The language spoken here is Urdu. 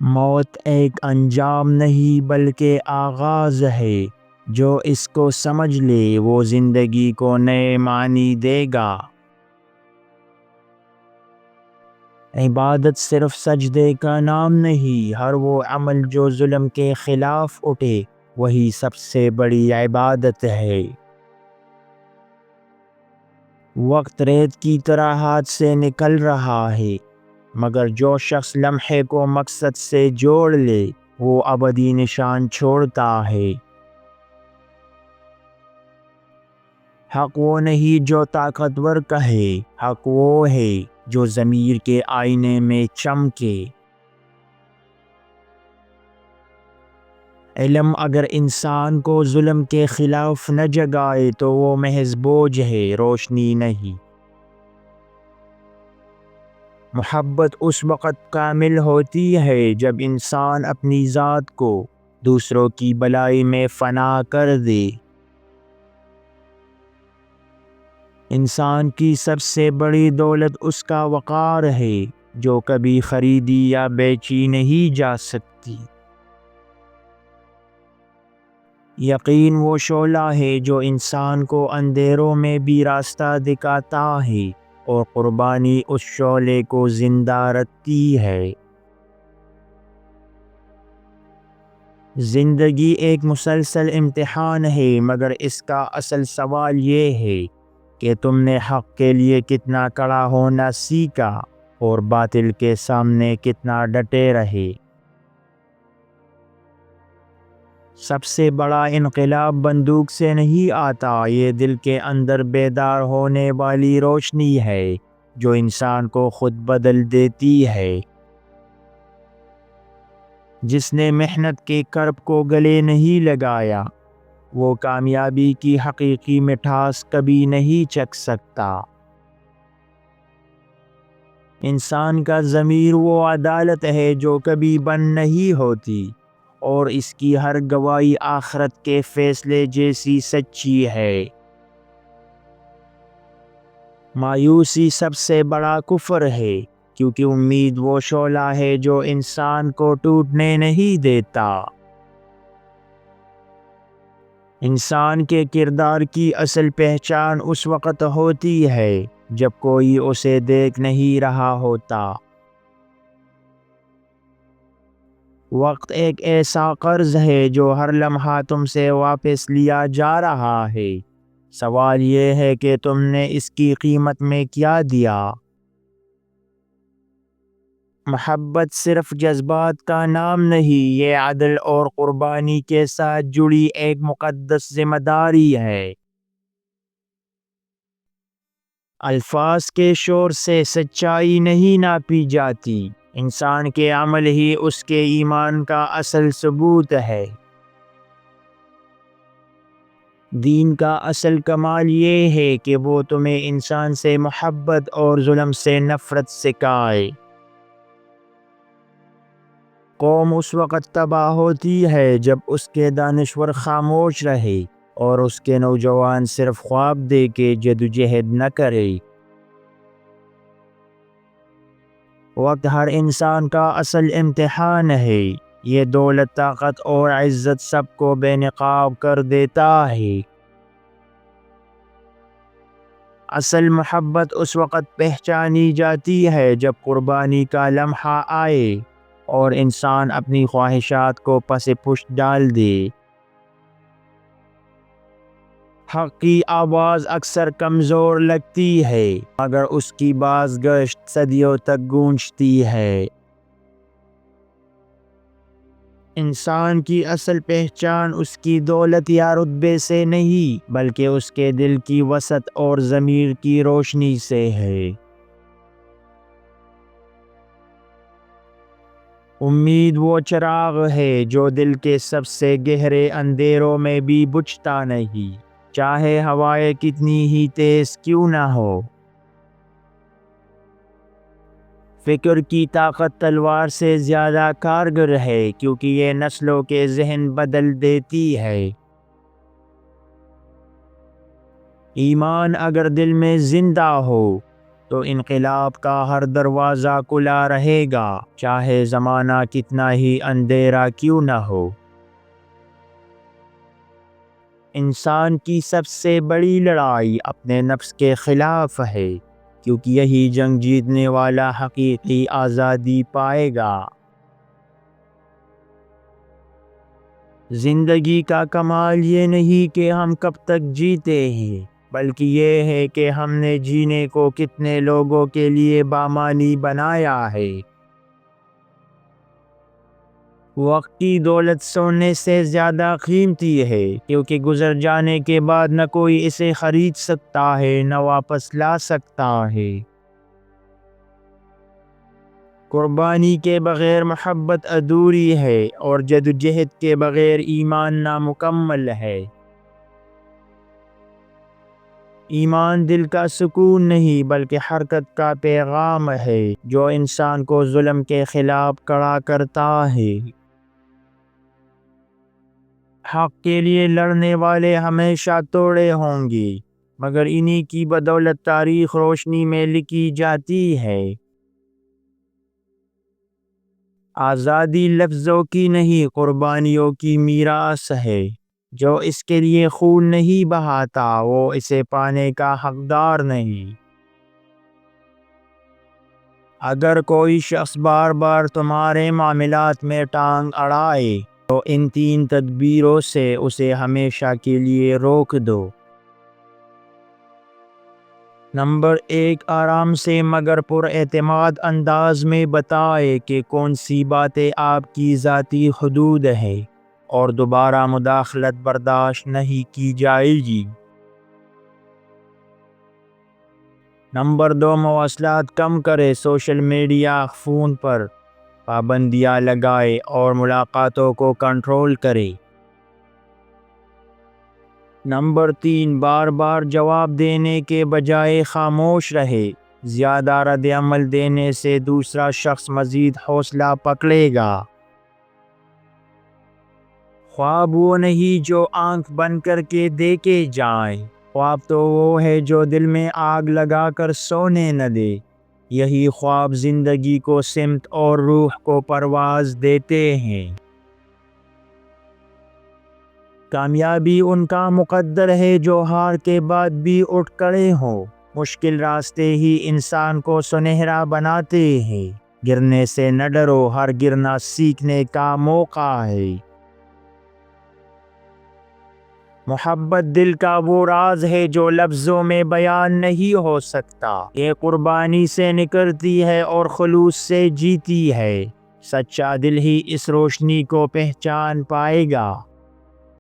موت ایک انجام نہیں بلکہ آغاز ہے۔ جو اس کو سمجھ لے وہ زندگی کو نئے معنی دے گا۔ عبادت صرف سجدے کا نام نہیں، ہر وہ عمل جو ظلم کے خلاف اٹھے وہی سب سے بڑی عبادت ہے۔ وقت ریت کی طرح ہاتھ سے نکل رہا ہے، مگر جو شخص لمحے کو مقصد سے جوڑ لے وہ ابدی نشان چھوڑتا ہے۔ حق وہ نہیں جو طاقتور کہے، حق وہ ہے جو ضمیر کے آئینے میں چمکے۔ علم اگر انسان کو ظلم کے خلاف نہ جگائے تو وہ محض بوجھ ہے، روشنی نہیں۔ محبت اس وقت کامل ہوتی ہے جب انسان اپنی ذات کو دوسروں کی بھلائی میں فنا کر دے۔ انسان کی سب سے بڑی دولت اس کا وقار ہے جو کبھی خریدی یا بیچی نہیں جا سکتی۔ یقین وہ شعلہ ہے جو انسان کو اندھیروں میں بھی راستہ دکھاتا ہے اور قربانی اس شعلے کو زندہ رکھتی ہے۔ زندگی ایک مسلسل امتحان ہے، مگر اس کا اصل سوال یہ ہے کہ تم نے حق کے لیے کتنا کڑا ہونا سیکھا اور باطل کے سامنے کتنا ڈٹے رہے۔ سب سے بڑا انقلاب بندوق سے نہیں آتا، یہ دل کے اندر بیدار ہونے والی روشنی ہے جو انسان کو خود بدل دیتی ہے۔ جس نے محنت کے کرب کو گلے نہیں لگایا وہ کامیابی کی حقیقی مٹھاس کبھی نہیں چکھ سکتا۔ انسان کا ضمیر وہ عدالت ہے جو کبھی بند نہیں ہوتی اور اس کی ہر گواہی آخرت کے فیصلے جیسی سچی ہے۔ مایوسی سب سے بڑا کفر ہے، کیونکہ امید وہ شعلہ ہے جو انسان کو ٹوٹنے نہیں دیتا۔ انسان کے کردار کی اصل پہچان اس وقت ہوتی ہے جب کوئی اسے دیکھ نہیں رہا ہوتا۔ وقت ایک ایسا قرض ہے جو ہر لمحہ تم سے واپس لیا جا رہا ہے۔ سوال یہ ہے کہ تم نے اس کی قیمت میں کیا دیا۔ محبت صرف جذبات کا نام نہیں، یہ عدل اور قربانی کے ساتھ جڑی ایک مقدس ذمہ داری ہے۔ الفاظ کے شور سے سچائی نہیں ناپی جاتی، انسان کے عمل ہی اس کے ایمان کا اصل ثبوت ہے۔ دین کا اصل کمال یہ ہے کہ وہ تمہیں انسان سے محبت اور ظلم سے نفرت سکھائے۔ قوم اس وقت تباہ ہوتی ہے جب اس کے دانشور خاموش رہے اور اس کے نوجوان صرف خواب دے کے جدوجہد نہ کرے۔ وقت ہر انسان کا اصل امتحان ہے، یہ دولت، طاقت اور عزت سب کو بے نقاب کر دیتا ہے۔ اصل محبت اس وقت پہچانی جاتی ہے جب قربانی کا لمحہ آئے اور انسان اپنی خواہشات کو پس پشت ڈال دے۔ حق کی آواز اکثر کمزور لگتی ہے، مگر اس کی بازگشت صدیوں تک گونجتی ہے۔ انسان کی اصل پہچان اس کی دولت یا رتبے سے نہیں بلکہ اس کے دل کی وسعت اور ضمیر کی روشنی سے ہے۔ امید وہ چراغ ہے جو دل کے سب سے گہرے اندھیروں میں بھی بجھتا نہیں، چاہے ہوائیں کتنی ہی تیز کیوں نہ ہو۔ فکر کی طاقت تلوار سے زیادہ کارگر ہے کیونکہ یہ نسلوں کے ذہن بدل دیتی ہے۔ ایمان اگر دل میں زندہ ہو تو انقلاب کا ہر دروازہ کھلا رہے گا، چاہے زمانہ کتنا ہی اندھیرا کیوں نہ ہو۔ انسان کی سب سے بڑی لڑائی اپنے نفس کے خلاف ہے، کیونکہ یہی جنگ جیتنے والا حقیقی آزادی پائے گا۔ زندگی کا کمال یہ نہیں کہ ہم کب تک جیتے ہیں، بلکہ یہ ہے کہ ہم نے جینے کو کتنے لوگوں کے لیے بامانی بنایا ہے۔ وقت کی دولت سونے سے زیادہ قیمتی ہے، کیونکہ گزر جانے کے بعد نہ کوئی اسے خرید سکتا ہے نہ واپس لا سکتا ہے۔ قربانی کے بغیر محبت ادھوری ہے، اور جدوجہد کے بغیر ایمان نامکمل ہے۔ ایمان دل کا سکون نہیں بلکہ حرکت کا پیغام ہے، جو انسان کو ظلم کے خلاف کھڑا کرتا ہے۔ حق کے لیے لڑنے والے ہمیشہ توڑے ہوں گے، مگر انہی کی بدولت تاریخ روشنی میں لکھی جاتی ہے۔ آزادی لفظوں کی نہیں، قربانیوں کی میراث ہے۔ جو اس کے لیے خون نہیں بہاتا وہ اسے پانے کا حقدار نہیں۔ اگر کوئی شخص بار بار تمہارے معاملات میں ٹانگ اڑائے تو ان 3 تدبیروں سے اسے ہمیشہ کے لیے روک دو۔ نمبر 1، آرام سے مگر پر اعتماد انداز میں بتائے کہ کون سی باتیں آپ کی ذاتی حدود ہیں اور دوبارہ مداخلت برداشت نہیں کی جائے گی۔ نمبر 2، مواصلات کم کرے، سوشل میڈیا، فون پر پابندیاں لگائے اور ملاقاتوں کو کنٹرول کرے۔ نمبر 3، بار بار جواب دینے کے بجائے خاموش رہے۔ زیادہ رد عمل دینے سے دوسرا شخص مزید حوصلہ پکڑے گا۔ خواب وہ نہیں جو آنکھ بند کر کے دیکھے جائیں، خواب تو وہ ہے جو دل میں آگ لگا کر سونے نہ دے۔ یہی خواب زندگی کو سمت اور روح کو پرواز دیتے ہیں۔ کامیابی ان کا مقدر ہے جو ہار کے بعد بھی اٹھ کھڑے ہوں۔ مشکل راستے ہی انسان کو سنہرا بناتے ہیں۔ گرنے سے نہ ڈرو، ہر گرنا سیکھنے کا موقع ہے۔ محبت دل کا وہ راز ہے جو لفظوں میں بیان نہیں ہو سکتا۔ یہ قربانی سے نکلتی ہے اور خلوص سے جیتی ہے۔ سچا دل ہی اس روشنی کو پہچان پائے گا۔